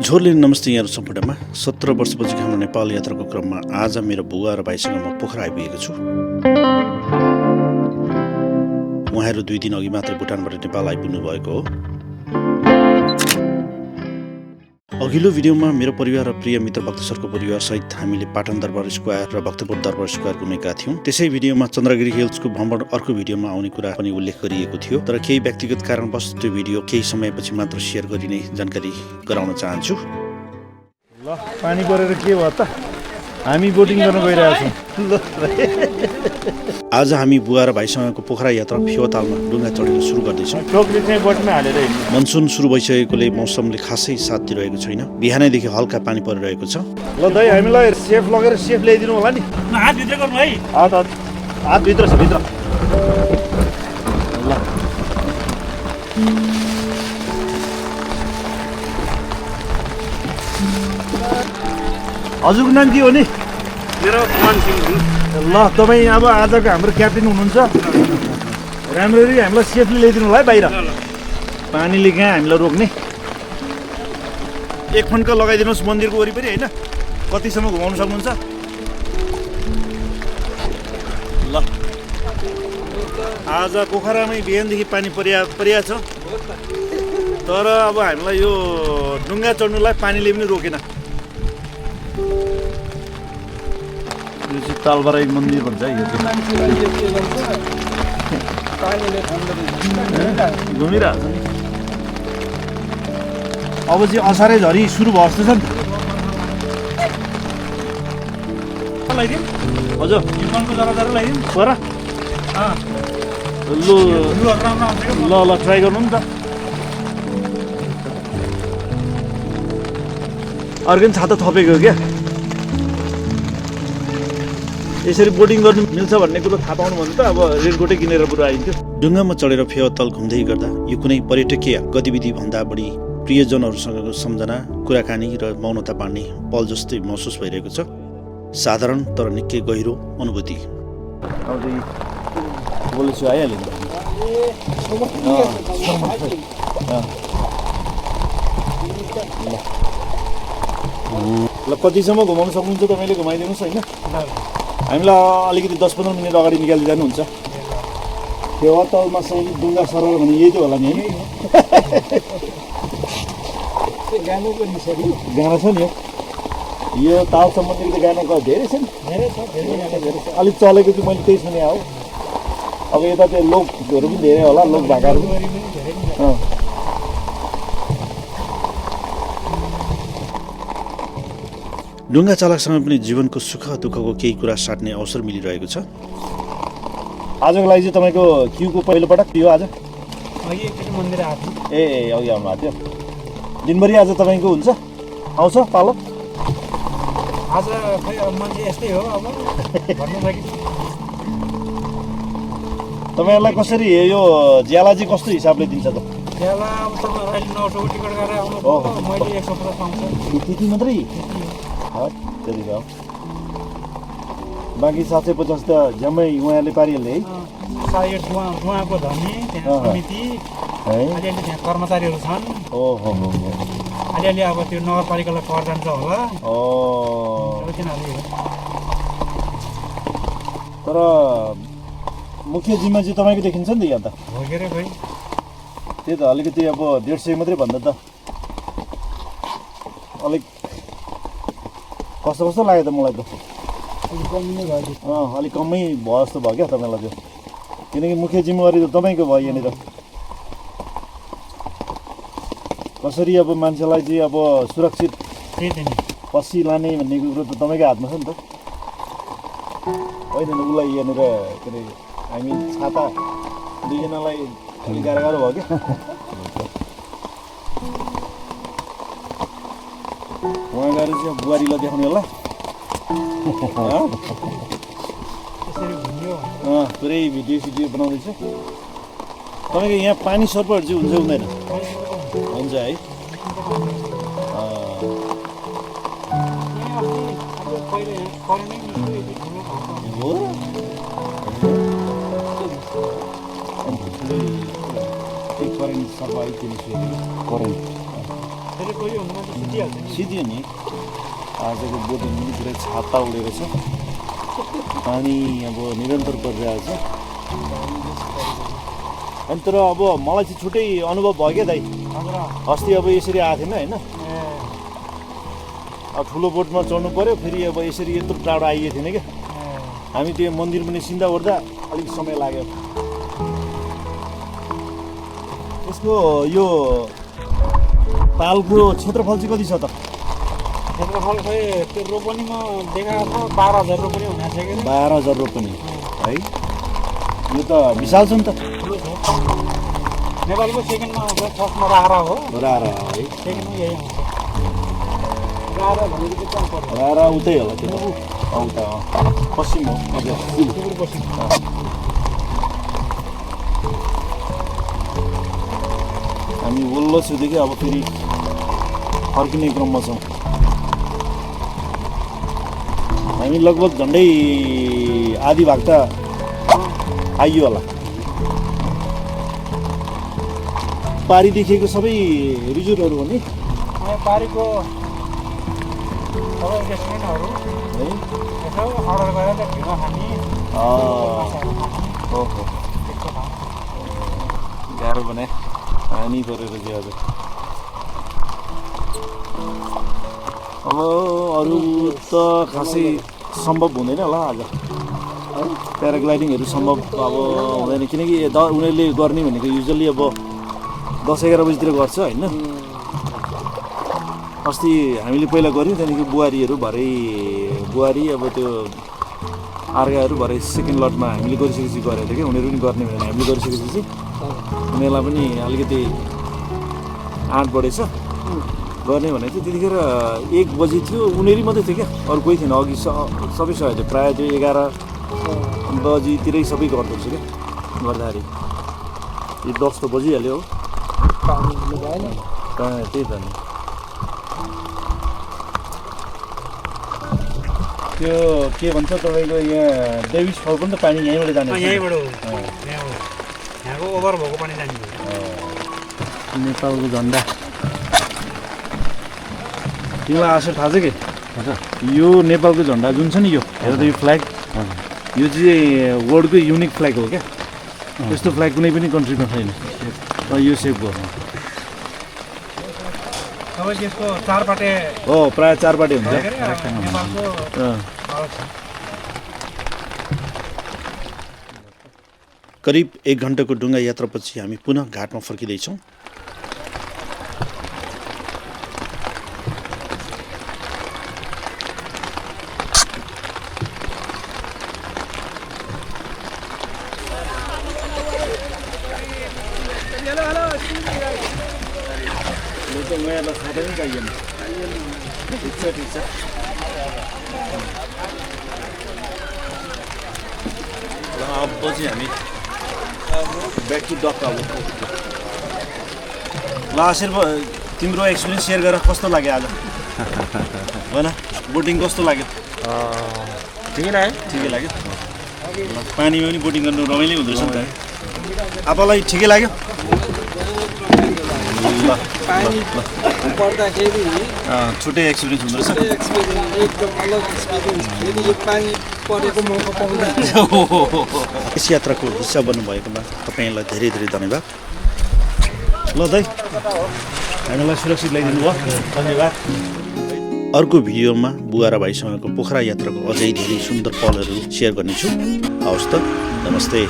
झोरले नमस्ते यहाँहरू सम्पूर्णमा 17 वर्षपछि हाम्रो नेपाल यात्राको क्रममा आज मेरो बुवा र भाइसँग म पोखरा आइपुगेको छु। उहाँहरू 2 दिन अघि मात्रै भुटानबाट नेपाल आइपुग्नु भएको हो। अघिल्लो भिडियोमा मेरो परिवार र प्रिय मित्र भक्त सरको परिवार सहित हामीले पाटन दरबार स्क्वायर र भक्तपुर दरबार स्क्वायर घुमेका थियौँ। त्यसै भिडियोमा चन्द्रगिरी हिल्सको भ्रमण अर्को भिडियोमा आउने कुरा पनि उल्लेख गरिएको थियो, तर केही व्यक्तिगत कारणवश त्यो भिडियो केही समयपछि मात्र सेयर गरिने जानकारी गराउन चाहन्छु। ल पानी परेर के भयो त, हामी बोटिङ गर्न गइरहेछौँ। आज हामी बुवा र भाइसँगको पोखरा यात्रा फेवातालमा डुङ्गा चढेर सुरु गर्दैछौँ। मनसुन सुरु भइसकेकोले मौसमले खासै साथ दिइरहेको छैन। बिहानैदेखि हल्का पानी परिरहेको छ। ल दाइ हामीलाई सेफ लगेर सेफ ल्याइदिनु होला नि। हात भित्र गर्नु है। हात भित्र छ, भित्र। ल हजुरको नाम के हो नि? मेरो मन सिंह हो। ल तपाईँ अब आजको हाम्रो क्याप्टेन हुनुहुन्छ। राम्ररी हामीलाई सेफली ल्याइदिनु होला है बाहिर। पानीले कहाँ हामीलाई रोक्ने। एक फन्का लगाइदिनुहोस् मन्दिरको वरिपरि, होइन? कतिसम्म घुमाउनु सक्नुहुन्छ? ल आज पोखरामै बिहानदेखि पानी परिया छ, तर अब हामीलाई यो डुङ्गा चढ्नुलाई पानीले पनि रोकेन। यो चाहिँ तालबाराई मन्दिर भन्छ है। यो घुमिरहेछ नि। अब चाहिँ असारै झरी सुरु भयो जस्तो छ नि। हजुर पर ल ट्राई गर्नु नि त। अर्को छाता थपेको क्या। यसरी बोटिङ गर्नु मिल्छ भन्ने कुरो थाहा पाउनु भने त अब रेनकोटै किनेर पुरा आइन्थ्यो। डुङ्गामा चढेर फेवाताल घुम्दै गर्दा यो कुनै पर्यटकीय गतिविधि भन्दा बढी प्रियजनहरूसँगको सम्झना, कुराकानी र मौनता बाँड्ने पल जस्तै महसुस भइरहेको छ। साधारण तर निकै गहिरो अनुभूति। ल कतिसम्म घुमाउनु सक्नुहुन्छ तपाईँले घुमाइदिनुहोस्, होइन? हामीलाई अलिकति 10-15 मिनट अगाडि निकालिदिनुहुन्छ। फेवातालमा चाहिँ डुङ्गा सरल भने यही त होला नि, होइन? गाना छ नि यो ताल सम्बन्धीको गानाको धेरै छ नि। अलिक चलेको चाहिँ मैले त्यही सुने हो। अब यता त्यो लोकहरू पनि धेरै होला, लोक भाकाहरू पनि। डुङ्गा चालकसँग पनि जीवनको सुख दुःखको केही कुरा साट्ने अवसर मिलिरहेको छ। आजको लागि चाहिँ तपाईँको क्युको पहिलोपटक थियो आज? मन्दिर आएको ए अघि आउनु भएको थियो। दिनभरि आज तपाईँको हुन्छ, आउँछ पालो? आज खै मान्छे यस्तै हो। अब भन्नु लागि तपाईँहरूलाई कसरी यो ज्याला चाहिँ कस्तो हिसाबले दिन्छ त? ज्याला अब तपाईँ अहिले 900 टिकट गरेर आउनु पर्छ। मैले 150 पाउँछ। त्यति मात्रै? त्यति हो। बाँकी 750 त जम्मै उहाँहरूले पारिहाल्ने है। सायद उहाँको धनी त्यहाँ समिति अलिअलि त्यहाँ कर्मचारीहरू छन्। अलिअलि अब त्यो नगरपालिकालाई कर जान्छ होला। तर मुख्य जिम्मा चाहिँ तपाईँको देखिन्छ नि त यहाँ त। हो के अरे भाइ? त्यही त अलिकति अब 150 मात्रै भन्दा त अलिक कस्तो लाग्यो त मलाई त। अलिक कमै भयो जस्तो भयो क्या तपाईँलाई त्यो, किनकि मुख्य जिम्मेवारी त तपाईँको भयो यहाँनिर। कसरी अब मान्छेलाई चाहिँ अब सुरक्षित पछि लाने भन्ने कुरो त तपाईँकै हातमा छ नि त, होइन? उसलाई यहाँनिर के अरे हामी छाता दुईजनालाई अलिक गाह्रो भयो क्या। उहाँ गएर चाहिँ बुहारीलाई देखाउने होला। पुरै भिडियो बनाउँदैछ। तपाईँको यहाँ पानी सर्पहरू चाहिँ हुन्छ हुँदैन? हुन्छ है। करेन्ट सबै आइदिनु करेन्ट फेरि कोही हुनुमा त सिधिहाल्छ नि। सिधियो नि आजको बोटिङ पनि पुरै छाता उडेको छ पानी अब निरन्तर परिरहेको छ अनि तर अब मलाई चाहिँ छुट्टै अनुभव भयो क्या दाइ हजुर अस्ति अब यसरी आएको थिएन होइन अब ठुलो बोटमा चढ्नु पऱ्यो फेरि अब यसरी यत्रो टाढो आइएको थिएन क्या हामी त्यो मन्दिर पनि सिन्दा ओर्दा अलिक समय लाग्यो यसको यो तालको क्षेत्रफल चाहिँ कति छ त क्षेत्रफल खोइ त्यो रोपनीमा देखाएको छ 12,000 रोपनी हुन आँटेको कि 12,000 रोपनी है यो त विशाल छ नि त ठुलो छ नेपालको सेकेन्डमा आउँछ फर्स्टमा राहरा हो रारा है सेकेन्डमा यही आउँछ राहरा भनेको चाहिँ कहाँ पर्छ रारा उतै होला त्यो त उता पश्चिम हो सुदूर पश्चिम हामी वल्लो छुदेखि अब फेरि फर्किने क्रममा छौँ हामी लगभग झन्डै आधी भाग त आइयो होला पारी देखिएको सबै रिजोर्टहरू हो नि यहाँ पारीको सबै रेस्टुरेन्टहरू है यसो अर्डर गरेर भिउमा खाने माछाहरू खाने ओहो त्यस्तो खाने गाह्रो बनाए पानी परेर चाहिँ आज अब अरू त खासै सम्भव हुँदैन होला आज प्याराग्लाइडिङहरू सम्भव अब हुँदैन किनकि उनीहरूले गर्ने भनेको युजल्ली अब 10-11 बजीतिर गर्छ होइन अस्ति हामीले पहिला गऱ्यौँ त्यहाँदेखि बुहारीहरू भरे बुहारी अब त्यो अर्काहरू भरे सेकेन्ड लटमा हामीले गरिसकेपछि गरेको थियो कि उनीहरू पनि गर्ने भनेर हामीले गरिसकेपछि उनीहरूलाई पनि अलिकति आँट बढेछ गर्ने भनेको थियो त्यतिखेर 1 बजी थियो उनीहरू मात्रै थियो क्या अरू कोही थिएन अघि सबै सय थियो प्रायः त्यो 11 बजीतिरै सबै गर्दो रहेछ क्या गर्दाखेरि यो 10 त बजिहाल्यो हो त्यही त नि त्यो के भन्छ तपाईँको यहाँ डेभिस फल पनि त पानी यहीँबाट जाने यहीँबाट यहाँको ओभर भएको पानी जाने नेपालको झन्डा तिमीलाई आशा थाहा छ कि यो नेपालको झन्डा जुन छ नि यो हेर त यो फ्ल्याग यो चाहिँ वर्ल्डको युनिक फ्ल्याग हो क्या त्यस्तो फ्ल्याग कुनै पनि कन्ट्रीमा छैन यो सेपको सबै त्यसको चारपाटे हो प्रायः 4 पाटे हुन्छ नेपालको करिब 1 घण्टाको डुङ्गा यात्रापछि हामी पुनः घाटमा फर्किँदैछौँ अब चाहिँ हामी ब्याक टु डक अब ल आशिर तिम्रो एक्सपिरियन्स सेयर गरेर कस्तो लाग्यो आज होइन बोटिङ कस्तो लाग्यो ठिकै लाग्यो पानीमा पनि बोटिङ गर्नु रमाइलो हुँदो रहेछ नि त आपालाई ठिकै लाग्यो ल पानी पर्दाखेरि छुट्टै एक्सपिरियन्स हुँदो रहेछ एकदम अलग एक्सपिरियन्स फेरि यो पानी परेको मौका पाउँदा यस यात्राको हिस्सा बन्नुभएकोमा तपाईँलाई धेरै धेरै धन्यवाद ल दाइ हामीलाई सुरक्षित ल्याइदिनु भयो धन्यवाद अर्को भिडियोमा बुवा र भाइसँगको पोखरा यात्राको अझै धेरै सुन्दर पलहरू सेयर गर्नेछु हवस् त नमस्ते